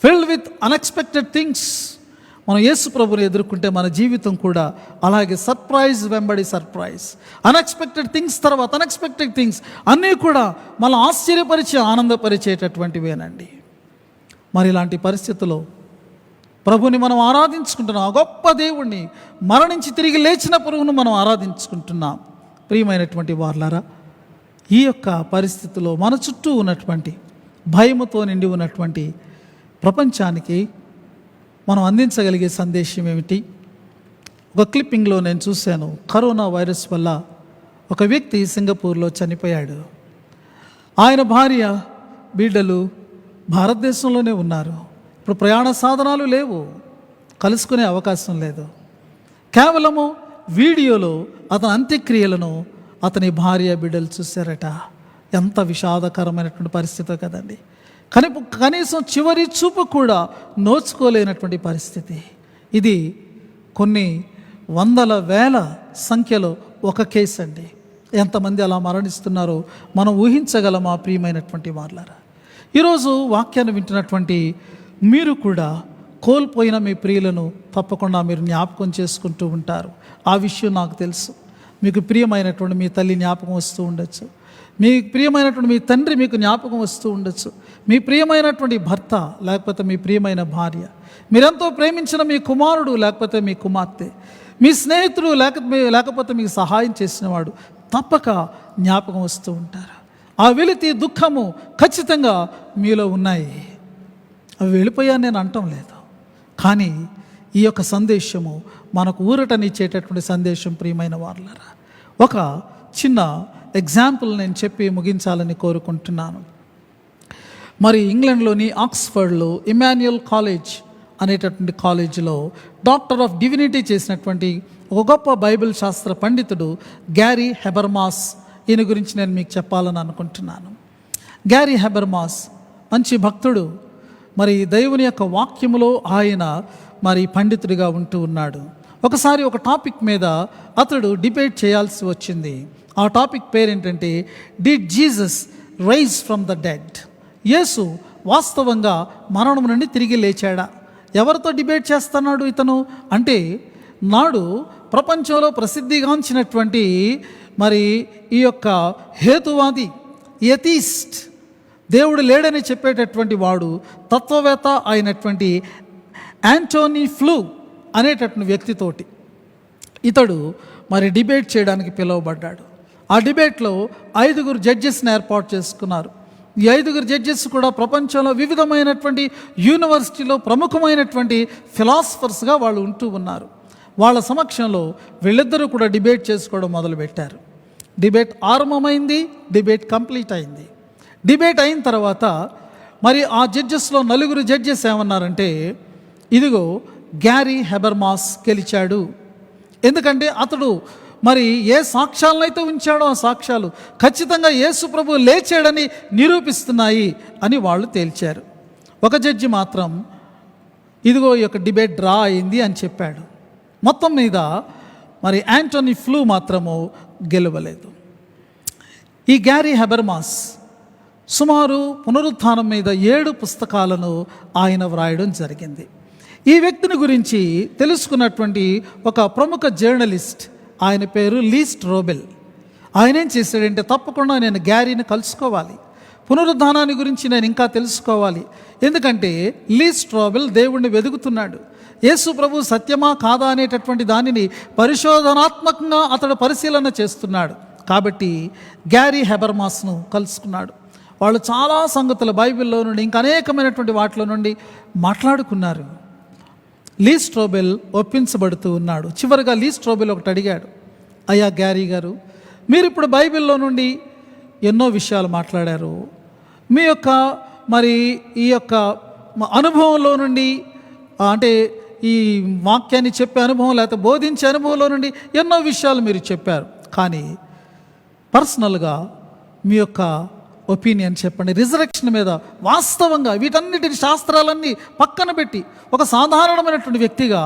filled with unexpected things. మనం యేసు ప్రభుని ఎదుర్కొంటే మన జీవితం కూడా అలాగే సర్ప్రైజ్ వెంబడి సర్ప్రైజ్, అన్ఎక్స్పెక్టెడ్ థింగ్స్ తర్వాత అన్ఎక్స్పెక్టెడ్ థింగ్స్ అన్నీ కూడా మన ఆశ్చర్యపరిచి ఆనందపరిచేటటువంటివేనండి. మరి ఇలాంటి పరిస్థితుల్లో ప్రభుని మనం ఆరాధించుకుంటున్నాం. ఆ గొప్ప దేవుణ్ణి, మరణించి తిరిగి లేచిన ప్రభువును మనం ఆరాధించుకుంటున్నాం. ప్రియమైనటువంటి వారులారా, ఈ యొక్క పరిస్థితిలో మన చుట్టూ ఉన్నటువంటి భయముతో నిండి ఉన్నటువంటి ప్రపంచానికి మనం అందించగలిగే సందేశం ఏమిటి? ఒక క్లిప్పింగ్లో నేను చూశాను. కరోనా వైరస్ వల్ల ఒక వ్యక్తి సింగపూర్లో చనిపోయాడు. ఆయన భార్య, బిడ్డలు భారతదేశంలోనే ఉన్నారు. ఇప్పుడు ప్రయాణ సాధనాలు లేవు, కలుసుకునే అవకాశం లేదు. కేవలము వీడియోలో అతని అంత్యక్రియలను అతని భార్య, బిడ్డలు చూశారట. ఎంత విషాదకరమైనటువంటి పరిస్థితి కదండి. కనీసం చివరి చూపు కూడా నోచుకోలేనటువంటి పరిస్థితి. ఇది కొన్ని వందల వేల సంఖ్యలో ఒక కేసు అండి. ఎంతమంది అలా మరణిస్తున్నారో మనం ఊహించగలమా? ప్రియమైనటువంటి వారులారా, ఈరోజు వాక్యాన్ని వింటున్నటువంటి మీరు కూడా కోల్పోయిన మీ ప్రియులను తప్పకుండా మీరు జ్ఞాపకం చేసుకుంటూ ఉంటారు. ఆ విషయం నాకు తెలుసు. మీకు ప్రియమైనటువంటి మీ తల్లి జ్ఞాపకం వస్తూ ఉండొచ్చు, మీ ప్రియమైనటువంటి మీ తండ్రి మీకు జ్ఞాపకం వస్తూ ఉండొచ్చు, మీ ప్రియమైనటువంటి భర్త లేకపోతే మీ ప్రియమైన భార్య, మీరెంతో ప్రేమించిన మీ కుమారుడు లేకపోతే మీ కుమార్తె, మీ స్నేహితుడు లేకపోతే మీకు సహాయం చేసినవాడు తప్పక జ్ఞాపకం వస్తూ ఉంటారు. ఆ వెలితి, దుఃఖము ఖచ్చితంగా మీలో ఉన్నాయి. అవి వెళ్ళిపోయాను నేను అంటం లేదు, కానీ ఈ యొక్క సందేశము మనకు ఊరటనిచ్చేటటువంటి సందేశం. ప్రియమైన వారులారా, ఒక చిన్న ఎగ్జాంపుల్ నేను చెప్పి ముగించాలని కోరుకుంటున్నాను. మరి ఇంగ్లాండ్లోని ఆక్స్ఫర్డ్లో ఇమాన్యుయల్ కాలేజ్ అనేటటువంటి కాలేజీలో డాక్టర్ ఆఫ్ డివినిటీ చేసినటువంటి ఒక గొప్ప బైబిల్ శాస్త్ర పండితుడు గ్యారీ హెబర్మాస్, ఈయన గురించి నేను మీకు చెప్పాలని అనుకుంటున్నాను. గ్యారీ హెబర్మాస్ మంచి భక్తుడు. మరి దేవుని యొక్క వాక్యములో ఆయన మరి పండితుడిగా ఉంటూ ఉన్నాడు. ఒకసారి ఒక టాపిక్ మీద అతడు డిబేట్ చేయాల్సి వచ్చింది. ఆ టాపిక్ పేరేంటంటే, did Jesus rise from the dead? Yesu వాస్తవంగా మరణం నుండి తిరిగి లేచాడా? ఎవరితో డిబేట్ చేస్తున్నాడు ఇతను అంటే, నాడు ప్రపంచంలో ప్రసిద్ధిగాంచినటువంటి మరి ఈ యొక్క హేతువాది, ఎథీస్ట్, దేవుడు లేడని చెప్పేటటువంటి వాడు, తత్వవేత్త అయినటువంటి యాంటోనీ ఫ్లూ అనేటటువంటి వ్యక్తితోటి ఇతడు మరి డిబేట్ చేయడానికి పిలువబడ్డాడు. ఆ డిబేట్లో 5 జడ్జెస్ని ఏర్పాటు చేసుకున్నారు. ఈ 5 జడ్జెస్ కూడా ప్రపంచంలో వివిధమైనటువంటి యూనివర్సిటీలో ప్రముఖమైనటువంటి ఫిలాసఫర్స్గా వాళ్ళు ఉంటూ ఉన్నారు. వాళ్ళ సమక్షంలో వీళ్ళిద్దరూ కూడా డిబేట్ చేసుకోవడం మొదలుపెట్టారు. డిబేట్ ఆరంభమైంది, డిబేట్ కంప్లీట్ అయింది. డిబేట్ అయిన తర్వాత మరి ఆ జడ్జెస్లో 4 జడ్జెస్ ఏమన్నారంటే, ఇదిగో గ్యారీ హెబర్మాస్ గెలిచాడు. ఎందుకంటే అతడు మరి ఏ సాక్ష్యాలనైతే ఉంచాడో ఆ సాక్ష్యాలు ఖచ్చితంగా యేసు ప్రభువు లేచాడని నిరూపిస్తున్నాయి అని వాళ్ళు తేల్చారు. ఒక జడ్జి మాత్రం ఇదిగో ఈ యొక్క డిబేట్ డ్రా అయింది అని చెప్పాడు. మొత్తం మీద మరి యాంటోనీ ఫ్లూ మాత్రము గెలవలేదు. ఈ గ్యారీ హెబర్మాస్ సుమారు పునరుత్థానం మీద 7 పుస్తకాలను ఆయన వ్రాయడం జరిగింది. ఈ వ్యక్తిని గురించి తెలుసుకున్నటువంటి ఒక ప్రముఖ జర్నలిస్ట్, ఆయన పేరు లీ స్ట్రోబెల్. ఆయన ఏం చేశాడంటే, తప్పకుండా నేను గ్యారీని కలుసుకోవాలి, పునరుద్ధానాన్ని గురించి నేను ఇంకా తెలుసుకోవాలి. ఎందుకంటే లీ స్ట్రోబెల్ దేవుణ్ణి వెతుకుతున్నాడు. యేసు ప్రభు సత్యమా కాదా అనేటటువంటి దానిని పరిశోధనాత్మకంగా అతడు పరిశీలన చేస్తున్నాడు. కాబట్టి గ్యారీ హెబర్మాస్ను కలుసుకున్నాడు. వాళ్ళు చాలా సంగతులు బైబిల్లో నుండి ఇంకా అనేకమైనటువంటి వాటిలో నుండి మాట్లాడుకున్నారు. లీ స్ట్రోబెల్ ఒప్పించబడుతూ ఉన్నాడు. చివరిగా లీ స్ట్రోబెల్ ఒకటి అడిగాడు, అయ్యా గ్యారీ గారు, మీరు ఇప్పుడు బైబిల్లో నుండి ఎన్నో విషయాలు మాట్లాడారు. మీ యొక్క మరి ఈ యొక్క అనుభవంలో నుండి, అంటే ఈ వాక్యాన్ని చెప్పే అనుభవం లేకపోతే బోధించే అనుభవంలో నుండి ఎన్నో విషయాలు మీరు చెప్పారు. కానీ పర్సనల్గా మీ యొక్క ఒపీనియన్ చెప్పండి. రిజరెక్షన్ మీద వాస్తవంగా వీటన్నిటిని శాస్త్రాలన్నీ పక్కన పెట్టి ఒక సాధారణమైనటువంటి వ్యక్తిగా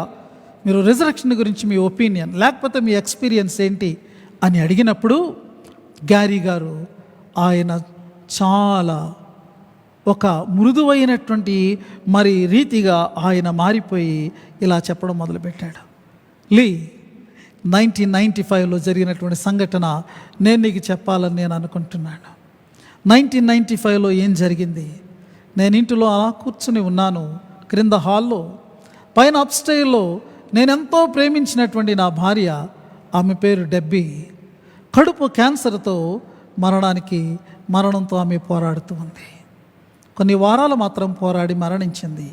మీరు రిజరెక్షన్ గురించి మీ ఒపీనియన్ లేకపోతే మీ ఎక్స్పీరియన్స్ ఏంటి అని అడిగినప్పుడు గ్యారీ గారు ఆయన చాలా ఒక మృదువైనటువంటి మరి రీతిగా ఆయన మారిపోయి ఇలా చెప్పడం మొదలుపెట్టాడు. లీ, 1995లో జరిగినటువంటి సంఘటన నేను నీకు చెప్పాలని నేను అనుకుంటున్నాను. 1995లో ఏం జరిగింది? నేను ఇంటిలో అలా కూర్చుని ఉన్నాను, క్రింద హాల్లో. పైన అప్స్టైర్లో నేనెంతో ప్రేమించినటువంటి నా భార్య, ఆమె పేరు డెబ్బీ, కడుపు క్యాన్సర్తో మరణంతో ఆమె పోరాడుతూ ఉంది. కొన్ని వారాలు మాత్రం పోరాడి మరణించింది.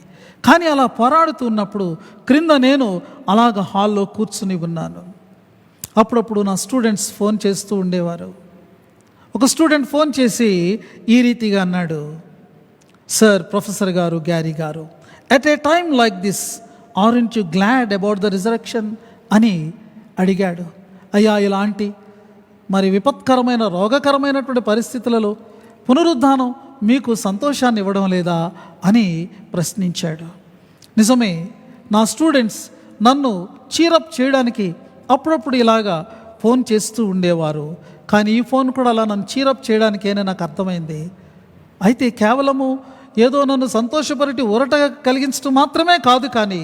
కానీ అలా పోరాడుతూ ఉన్నప్పుడు క్రింద నేను అలాగ హాల్లో కూర్చుని ఉన్నాను. అప్పుడప్పుడు నా స్టూడెంట్స్ ఫోన్ చేస్తూ ఉండేవారు. ఒక స్టూడెంట్ ఫోన్ చేసి ఈ రీతిగా అన్నాడు, సార్, ప్రొఫెసర్ గారు, గ్యారీ గారు, at a time like this aren't you glad about the resurrection అని అడిగాడు. అయ్యా, ఇలాంటి మరి విపత్కరమైన రోగకరమైనటువంటి పరిస్థితులలో పునరుద్ధానం మీకు సంతోషాన్ని ఇవ్వడం లేదా అని ప్రశ్నించాడు. నిజమే, నా స్టూడెంట్స్ నన్ను చీరప్ చేయడానికి అప్పుడప్పుడు ఇలాగా ఫోన్ చేస్తూ ఉండేవారు. కానీ ఈ ఫోన్ కూడా అలా నన్ను చీరప్ చేయడానికేనే నాకు అర్థమైంది. అయితే కేవలము ఏదో నన్ను సంతోషపరిటి ఊరట కలిగించడం మాత్రమే కాదు, కానీ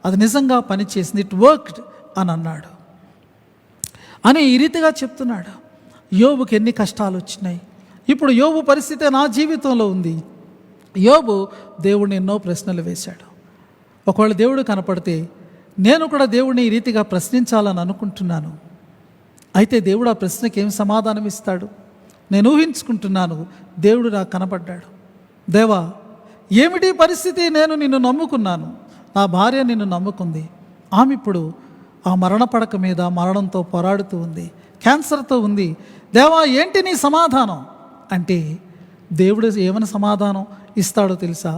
అది నిజంగా పనిచేసింది, ఇట్ వర్క్డ్ అని అన్నాడు. అని ఈ రీతిగా చెప్తున్నాడు. యోబుకి ఎన్ని కష్టాలు వచ్చినాయి. ఇప్పుడు యోబు పరిస్థితి నా జీవితంలో ఉంది. యోబు దేవుడిని ఎన్నో ప్రశ్నలు వేశాడు. ఒకవేళ దేవుడు కనపడితే నేను కూడా దేవుడిని ఈ రీతిగా ప్రశ్నించాలని అనుకుంటున్నాను. అయితే దేవుడు ఆ ప్రశ్నకి ఏం సమాధానం ఇస్తాడు? నేను ఊహించుకుంటున్నాను. దేవుడు నాకు కనపడ్డాడు. దేవా, ఏమిటి పరిస్థితి? నేను నిన్ను నమ్ముకున్నాను, నా భార్య నిన్ను నమ్ముకుంది, ఆమె ఇప్పుడు ఆ మరణ పడక మీద మరణంతో పోరాడుతూ ఉంది, క్యాన్సర్తో ఉంది. దేవా, ఏంటి నీ సమాధానం అంటే దేవుడు ఏమైనా సమాధానం ఇస్తాడో తెలుసా?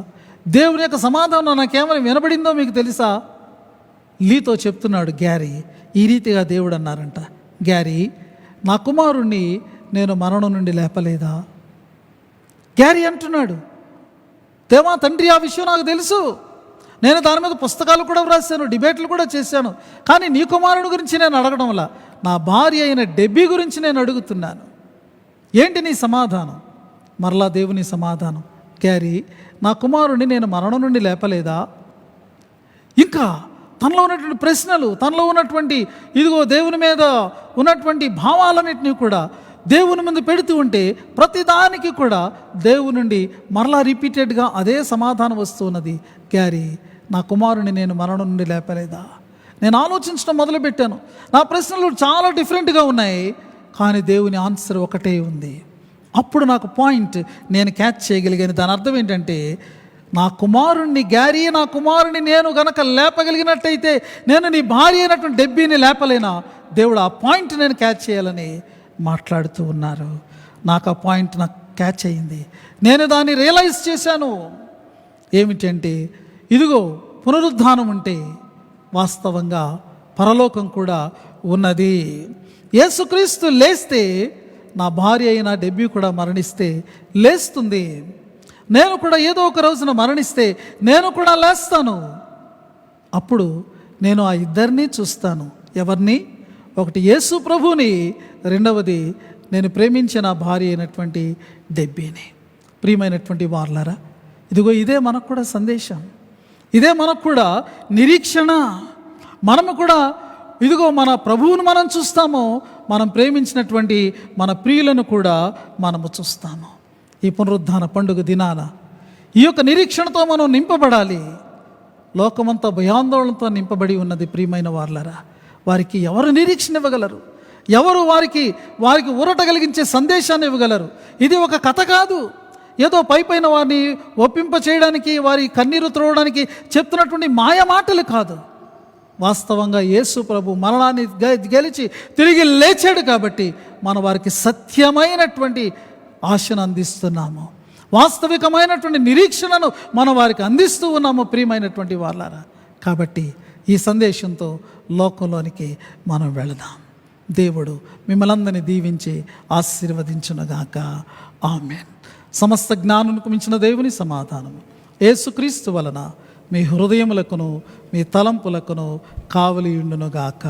దేవుని యొక్క సమాధానం నాకేమైనా వినబడిందో మీకు తెలుసా? లీతో చెప్తున్నాడు గ్యారీ, ఈ రీతిగా దేవుడు అన్నారంట, గ్యారీ, నా కుమారుణ్ణి నేను మరణం నుండి లేపలేదా? గ్యారీ అంటున్నాడు, దేవా తండ్రి, ఆ విషయం నాకు తెలుసు, నేను దాని మీద పుస్తకాలు కూడా వ్రాసాను, డిబేట్లు కూడా చేశాను. కానీ నీ కుమారుని గురించి నేను అడగడంలా, నా భార్య అయిన డెబ్బీ గురించి నేను అడుగుతున్నాను. ఏంటి నీ సమాధానం? మరలా దేవుని సమాధానం, గ్యారీ, నా కుమారుణ్ణి నేను మరణం నుండి లేపలేదా? ఇంకా తనలో ఉన్నటువంటి ప్రశ్నలు, తనలో ఉన్నటువంటి ఇదిగో దేవుని మీద ఉన్నటువంటి భావాలన్నింటినీ కూడా దేవుని ముందు పెడుతూ ఉంటే ప్రతిదానికి కూడా దేవుని నుండి మరలా రిపీటెడ్గా అదే సమాధానం వస్తున్నది, గ్యారీ, నా కుమారుని నేను మరణం నుండి లేపలేదా? నేను ఆలోచించడం మొదలుపెట్టాను. నా ప్రశ్నలు చాలా డిఫరెంట్గా ఉన్నాయి, కానీ దేవుని ఆన్సర్ ఒకటే ఉంది. అప్పుడు నాకు పాయింట్ నేను క్యాచ్ చేయగలిగాను. దాని అర్థం ఏంటంటే, నా కుమారుణ్ణి నేను గనక లేపగలిగినట్టయితే నేను నీ భార్య అయినటువంటి డెబ్బీని లేపలేనా? దేవుడు ఆ పాయింట్ నేను క్యాచ్ చేయాలని మాట్లాడుతూ ఉన్నారు. నాకు ఆ పాయింట్ నాకు క్యాచ్ అయింది. నేను దాన్ని రియలైజ్ చేశాను. ఏమిటంటే, ఇదిగో పునరుద్ధానం ఉంటే వాస్తవంగా పరలోకం కూడా ఉన్నది. యేసుక్రీస్తు లేస్తే నా భార్య అయిన డెబ్బీ కూడా మరణిస్తే లేస్తుంది. నేను కూడా ఏదో ఒక రోజున మరణిస్తే నేను కూడా లేస్తాను. అప్పుడు నేను ఆ ఇద్దరినీ చూస్తాను. ఎవరిని? ఒకటి యేసు ప్రభువుని, రెండవది నేను ప్రేమించిన భార్య అయినటువంటి డెబ్బీని. ప్రియమైనటువంటి వార్లారా, ఇదిగో ఇదే మనకు కూడా సందేశం, ఇదే మనకు కూడా నిరీక్షణ. మనము కూడా ఇదిగో మన ప్రభువును మనం చూస్తాము, మనం ప్రేమించినటువంటి మన ప్రియులను కూడా మనము చూస్తాము. ఈ పునరుద్ధాన పండుగ దినాన ఈ యొక్క నిరీక్షణతో మనం నింపబడాలి. లోకమంతా భయాందోళనతో నింపబడి ఉన్నది. ప్రియమైన వార్లరా, వారికి ఎవరు నిరీక్షణ ఇవ్వగలరు? ఎవరు వారికి ఊరట కలిగించే సందేశాన్ని ఇవ్వగలరు? ఇది ఒక కథ కాదు, ఏదో పైన వారిని ఒప్పింప చేయడానికి, వారి కన్నీరు త్రోవడానికి చెప్తున్నటువంటి మాయ మాటలు కాదు. వాస్తవంగా యేసు ప్రభు మరణాన్ని గెలిచి తిరిగి లేచాడు కాబట్టి మనం వారికి సత్యమైనటువంటి ఆశను అందిస్తున్నాము, వాస్తవికమైనటువంటి నిరీక్షణను మనం వారికి అందిస్తూ ఉన్నాము. ప్రియమైనటువంటి వాళ్ళారా, కాబట్టి ఈ సందేశంతో లోకంలోనికి మనం వెళదాం. దేవుడు మిమ్మల్ని అందరినీ దీవించి ఆశీర్వదించునుగాక. ఆమేన్. సమస్త జ్ఞానానికి మించిన దేవుని సమాధానము యేసుక్రీస్తు వలన మీ హృదయములకును మీ తలంపులకును కావలియుండునుగాక.